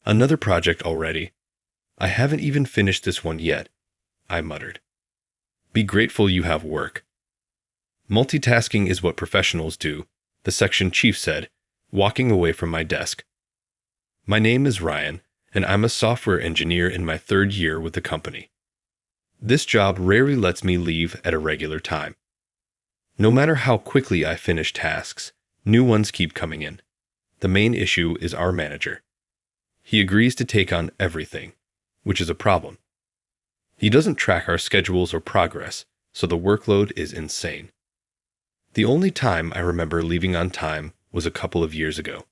Another project already. I haven't even finished this one yet, I muttered. Be grateful you have work. Multitasking is what professionals do, the section chief said, walking away from my desk. My name is Ryan, and I'm a software engineer in my 3rd year with the company. This job rarely lets me leave at a regular time. No matter how quickly I finish tasks, new ones keep coming in. The main issue is our manager. He agrees to take on everything, which is a problem. He doesn't track our schedules or progress, so the workload is insane. The only time I remember leaving on time was a couple of years ago.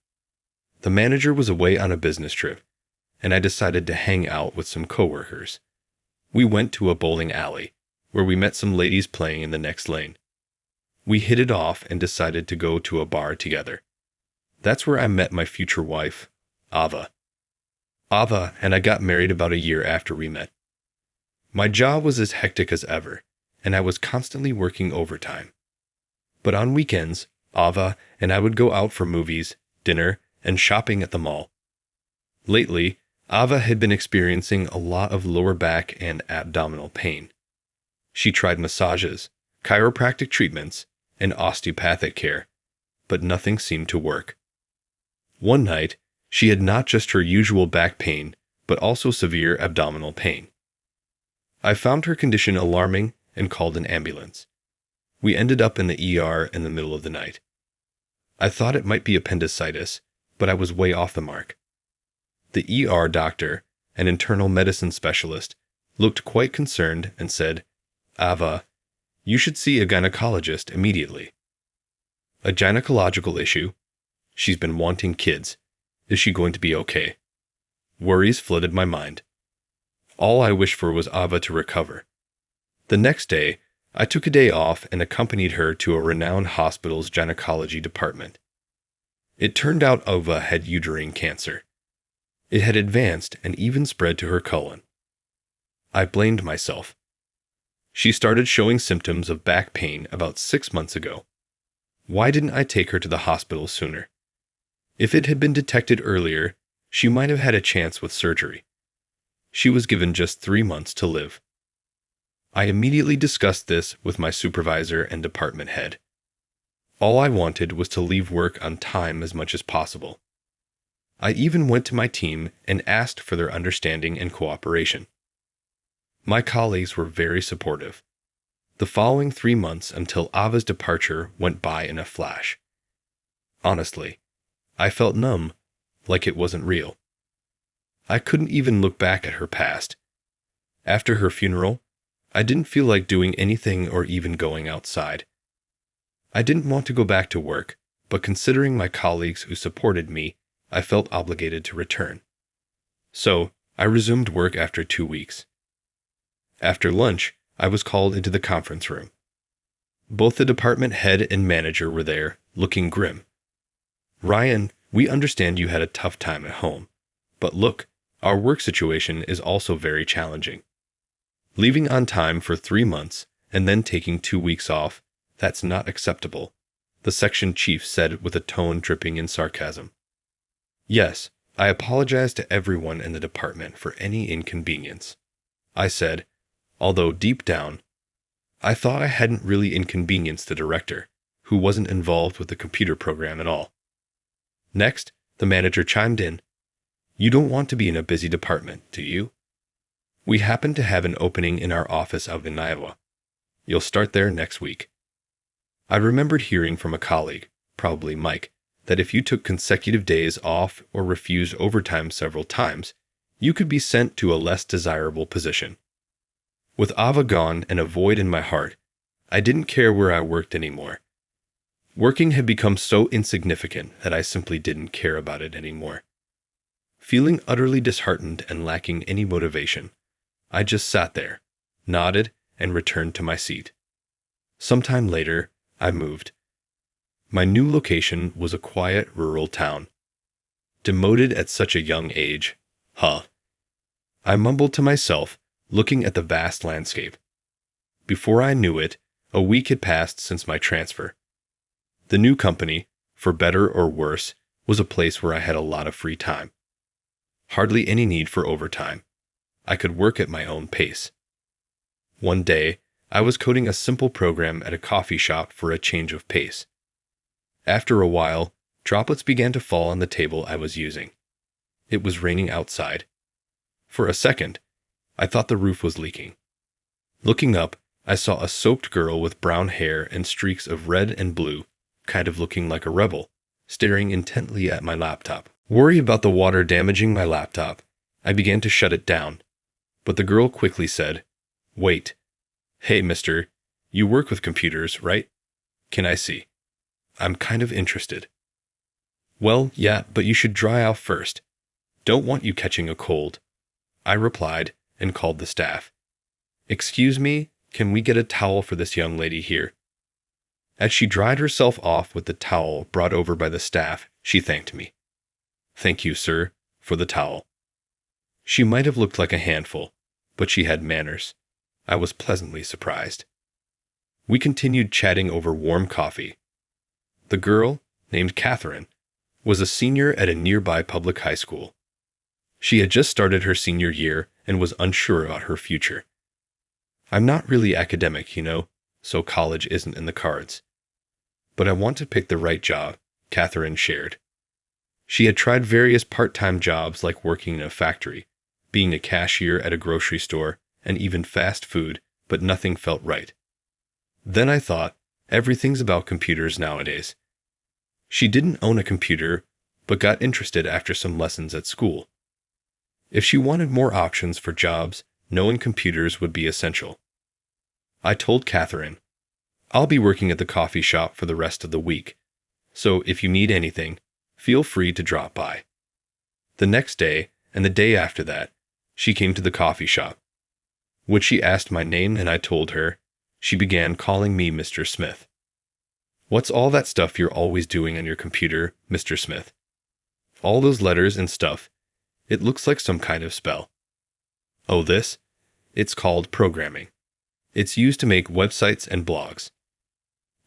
The manager was away on a business trip, and I decided to hang out with some coworkers. We went to a bowling alley, where we met some ladies playing in the next lane. We hit it off and decided to go to a bar together. That's where I met my future wife, Ava. Ava and I got married about a year after we met. My job was as hectic as ever, and I was constantly working overtime. But on weekends, Ava and I would go out for movies, dinner, and shopping at the mall. Lately, Ava had been experiencing a lot of lower back and abdominal pain. She tried massages, chiropractic treatments, and osteopathic care, but nothing seemed to work. One night, she had not just her usual back pain, but also severe abdominal pain. I found her condition alarming and called an ambulance. We ended up in the ER in the middle of the night. I thought it might be appendicitis, but I was way off the mark. The ER doctor, an internal medicine specialist, looked quite concerned and said, "Ava, you should see a gynecologist immediately." A gynecological issue? She's been wanting kids. Is she going to be okay? Worries flooded my mind. All I wished for was Ava to recover. The next day, I took a day off and accompanied her to a renowned hospital's gynecology department. It turned out Ava had uterine cancer. It had advanced and even spread to her colon. I blamed myself. She started showing symptoms of back pain about 6 months ago. Why didn't I take her to the hospital sooner? If it had been detected earlier, she might have had a chance with surgery. She was given just 3 months to live. I immediately discussed this with my supervisor and department head. All I wanted was to leave work on time as much as possible. I even went to my team and asked for their understanding and cooperation. My colleagues were very supportive. The following 3 months until Ava's departure went by in a flash. Honestly, I felt numb, like it wasn't real. I couldn't even look back at her past. After her funeral, I didn't feel like doing anything or even going outside. I didn't want to go back to work, but considering my colleagues who supported me, I felt obligated to return. So, I resumed work after 2 weeks. After lunch, I was called into the conference room. Both the department head and manager were there, looking grim. "Ryan, we understand you had a tough time at home. But look, our work situation is also very challenging. Leaving on time for 3 months and then taking 2 weeks off, that's not acceptable," the section chief said with a tone dripping in sarcasm. "Yes, I apologize to everyone in the department for any inconvenience," I said, although deep down, I thought I hadn't really inconvenienced the director, who wasn't involved with the computer program at all. Next, the manager chimed in. "You don't want to be in a busy department, do you? We happen to have an opening in our office out in Iowa. You'll start there next week." I remembered hearing from a colleague, probably Mike, that if you took consecutive days off or refused overtime several times, you could be sent to a less desirable position. With Ava gone and a void in my heart, I didn't care where I worked anymore. Working had become so insignificant that I simply didn't care about it anymore. Feeling utterly disheartened and lacking any motivation, I just sat there, nodded, and returned to my seat. Sometime later, I moved. My new location was a quiet rural town. Demoted at such a young age, huh? I mumbled to myself, looking at the vast landscape. Before I knew it, a week had passed since my transfer. The new company, for better or worse, was a place where I had a lot of free time. Hardly any need for overtime. I could work at my own pace. One day, I was coding a simple program at a coffee shop for a change of pace. After a while, droplets began to fall on the table I was using. It was raining outside. For a second, I thought the roof was leaking. Looking up, I saw a soaked girl with brown hair and streaks of red and blue, kind of looking like a rebel, staring intently at my laptop. Worried about the water damaging my laptop, I began to shut it down. But the girl quickly said, "Wait. Hey, mister, you work with computers, right? Can I see? I'm kind of interested." "Well, yeah, but you should dry off first. Don't want you catching a cold," I replied and called the staff. "Excuse me, can we get a towel for this young lady here?" As she dried herself off with the towel brought over by the staff, she thanked me. "Thank you, sir, for the towel." She might have looked like a handful, but she had manners. I was pleasantly surprised. We continued chatting over warm coffee. The girl, named Catherine, was a senior at a nearby public high school. She had just started her senior year and was unsure about her future. "I'm not really academic, so college isn't in the cards. But I want to pick the right job," Catherine shared. She had tried various part-time jobs like working in a factory, being a cashier at a grocery store, and even fast food, but nothing felt right. Then I thought, everything's about computers nowadays. She didn't own a computer, but got interested after some lessons at school. If she wanted more options for jobs, knowing computers would be essential. I told Catherine, "I'll be working at the coffee shop for the rest of the week, so if you need anything, feel free to drop by." The next day, and the day after that, she came to the coffee shop. When she asked my name and I told her, she began calling me Mr. Smith. "What's all that stuff you're always doing on your computer, Mr. Smith? All those letters and stuff. It looks like some kind of spell." "Oh, this? It's called programming. It's used to make websites and blogs."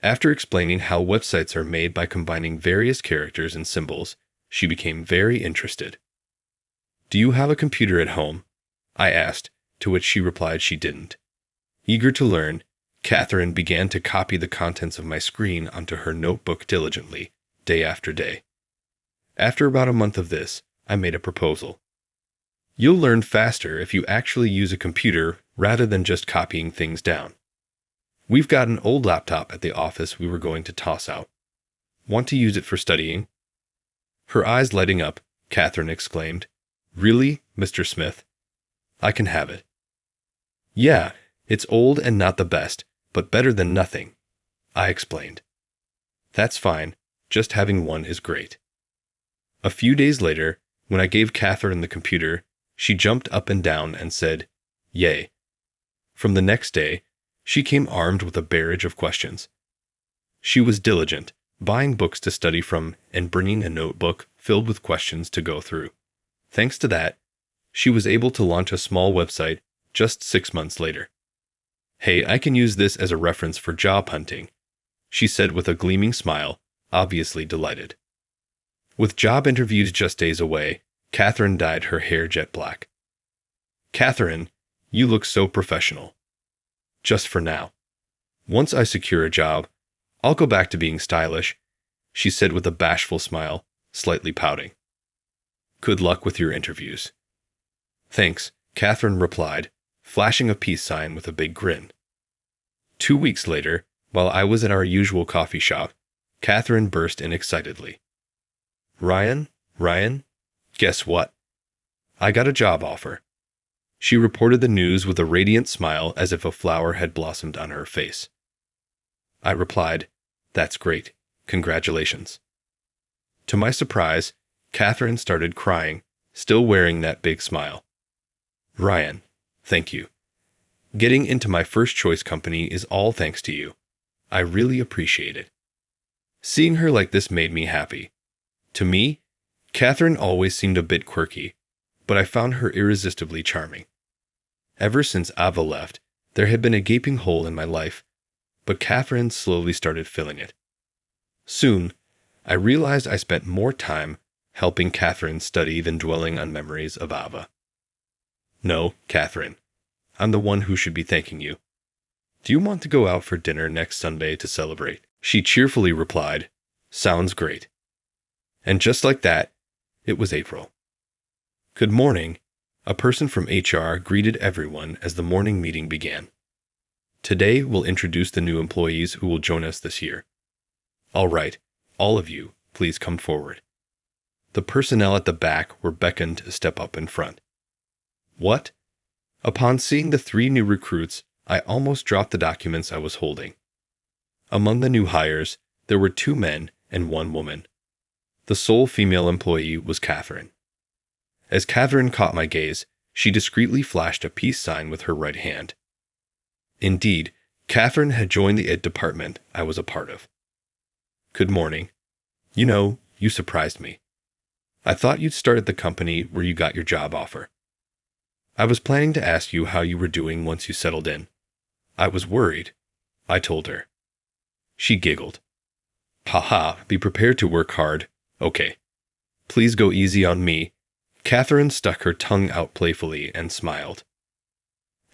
After explaining how websites are made by combining various characters and symbols, she became very interested. "Do you have a computer at home?" I asked, to which she replied she didn't. Eager to learn, Catherine began to copy the contents of my screen onto her notebook diligently, day after day. After about a month of this, I made a proposal. "You'll learn faster if you actually use a computer rather than just copying things down. We've got an old laptop at the office we were going to toss out. Want to use it for studying?" Her eyes lighting up, Catherine exclaimed, "Really, Mr. Smith? I can have it." "Yeah, it's old and not the best, but better than nothing," I explained. "That's fine, just having one is great." A few days later, when I gave Catherine the computer, she jumped up and down and said, "Yay." From the next day, she came armed with a barrage of questions. She was diligent, buying books to study from and bringing a notebook filled with questions to go through. Thanks to that, she was able to launch a small website just 6 months later. "Hey, I can use this as a reference for job hunting," she said with a gleaming smile, obviously delighted. With job interviews just days away, Catherine dyed her hair jet black. "Catherine, you look so professional." "Just for now. Once I secure a job, I'll go back to being stylish," she said with a bashful smile, slightly pouting. "Good luck with your interviews." "Thanks," Catherine replied, flashing a peace sign with a big grin. 2 weeks later, while I was at our usual coffee shop, Catherine burst in excitedly. Ryan, guess what? I got a job offer." She reported the news with a radiant smile as if a flower had blossomed on her face. I replied, "That's great. Congratulations." To my surprise, Catherine started crying, still wearing that big smile. "Ryan, thank you. Getting into my first choice company is all thanks to you. I really appreciate it." Seeing her like this made me happy. To me, Catherine always seemed a bit quirky, but I found her irresistibly charming. Ever since Ava left, there had been a gaping hole in my life, but Catherine slowly started filling it. Soon, I realized I spent more time, helping Catherine study than dwelling on memories of Ava. No, Catherine, I'm the one who should be thanking you. Do you want to go out for dinner next Sunday to celebrate? She cheerfully replied, Sounds great. And just like that, it was April. Good morning. A person from HR greeted everyone as the morning meeting began. Today, we'll introduce the new employees who will join us this year. All right, all of you, please come forward. The personnel at the back were beckoned to step up in front. What? Upon seeing the 3 new recruits, I almost dropped the documents I was holding. Among the new hires, there were 2 men and 1 woman. The sole female employee was Catherine. As Catherine caught my gaze, she discreetly flashed a peace sign with her right hand. Indeed, Catherine had joined the IT department I was a part of. Good morning. You surprised me. I thought you'd start at the company where you got your job offer. I was planning to ask you how you were doing once you settled in. I was worried, I told her. She giggled. Haha, be prepared to work hard. Okay. Please go easy on me. Catherine stuck her tongue out playfully and smiled.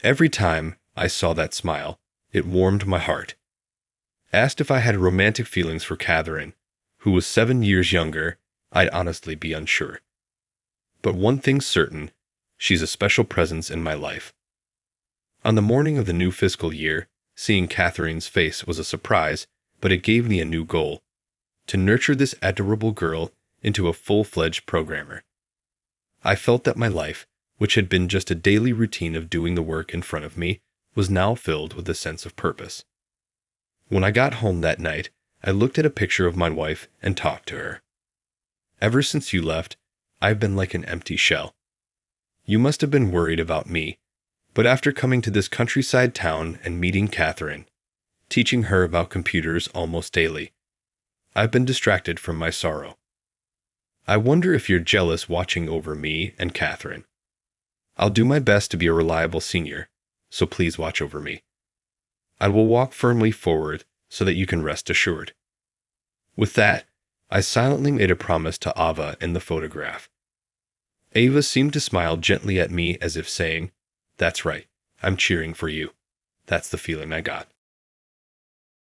Every time I saw that smile, it warmed my heart. Asked if I had romantic feelings for Catherine, who was 7 years younger, I'd honestly be unsure. But one thing's certain, she's a special presence in my life. On the morning of the new fiscal year, seeing Catherine's face was a surprise, but it gave me a new goal: to nurture this adorable girl into a full-fledged programmer. I felt that my life, which had been just a daily routine of doing the work in front of me, was now filled with a sense of purpose. When I got home that night, I looked at a picture of my wife and talked to her. Ever since you left, I've been like an empty shell. You must have been worried about me, but after coming to this countryside town and meeting Catherine, teaching her about computers almost daily, I've been distracted from my sorrow. I wonder if you're jealous watching over me and Catherine. I'll do my best to be a reliable senior, so please watch over me. I will walk firmly forward so that you can rest assured. With that, I silently made a promise to Ava in the photograph. Ava seemed to smile gently at me as if saying, That's right, I'm cheering for you. That's the feeling I got.